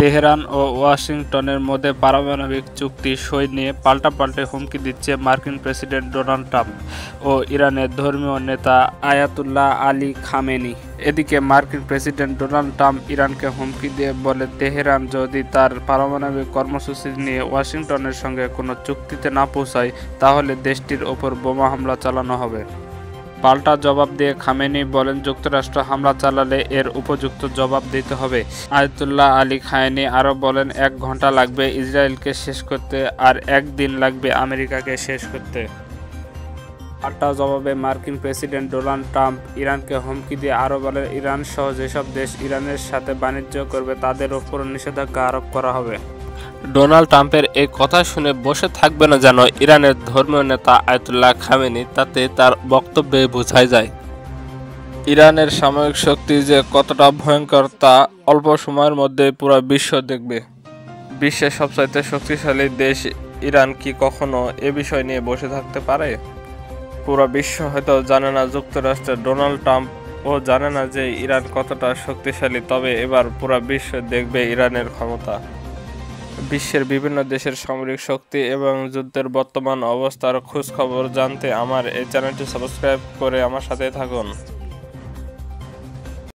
Tehran ও ওয়াশিংটনের মধ্যে পারমাণবিক চুক্তি সই নিয়ে পাল্টাপাল্টে হুমকি দিচ্ছে মার্কিন প্রেসিডেন্ট ডোনাল্ড ট্রাম্প ও ইরানের ধর্মীয় নেতা আয়াতুল্লাহ আলী খামেনি। এদিকে মার্কিন প্রেসিডেন্ট ডোনাল্ড ট্রাম্প ইরানকে হুমকি দিয়ে বলে, তেহরান যদি তার পারমাণবিক কর্মসূচি নিয়ে ওয়াশিংটনের সঙ্গে কোনো চুক্তিতে না পৌঁছায়, তাহলে দেশটির ওপর বোমা হামলা চালানো হবে। পাল্টা জবাব দিয়ে খামেনি বলেন, যুক্তরাষ্ট্র হামলা চালালে এর উপযুক্ত জবাব দিতে হবে। আয়াতুল্লাহ আলী খামেনি আরও বলেন, 1 ঘন্টা লাগবে ইসরায়েলকে শেষ করতে, আর 1 দিন লাগবে আমেরিকাকে শেষ করতে। পাল্টা জবাবে মার্কিন প্রেসিডেন্ট ডোনাল্ড ট্রাম্প ইরানকে হুমকি দিয়ে আরও বলেন, ইরান সহ যেসব দেশ ইরানের সাথে বাণিজ্য করবে তাদের ওপর নিষেধাজ্ঞা আরোপ করা হবে। ডোনাল্ড ট্রাম্পের এই কথা শুনে বসে থাকবে না যেন ইরানের ধর্মীয় নেতা আয়াতুল্লাহ খামেনি, তাতে তার বক্তব্যে বোঝাই যায় ইরানের সামরিক শক্তি যে কতটা ভয়ঙ্কর তা অল্প সময়ের মধ্যে পুরো বিশ্ব দেখবে। বিশ্বের সবচাইতে শক্তিশালী দেশ ইরান কি কখনো এ বিষয় নিয়ে বসে থাকতে পারে? পুরো বিশ্ব হয়তো জানে না, যুক্তরাষ্ট্রের ডোনাল্ড ট্রাম্প ও জানে না যে ইরান কতটা শক্তিশালী, তবে এবার পুরো বিশ্ব দেখবে ইরানের ক্ষমতা। বিশ্বের বিভিন্ন দেশের সামরিক শক্তি এবং যুদ্ধের বর্তমান অবস্থার খোঁজখবর জানতে আমার এই চ্যানেলটি সাবস্ক্রাইব করে আমার সাথে থাকুন।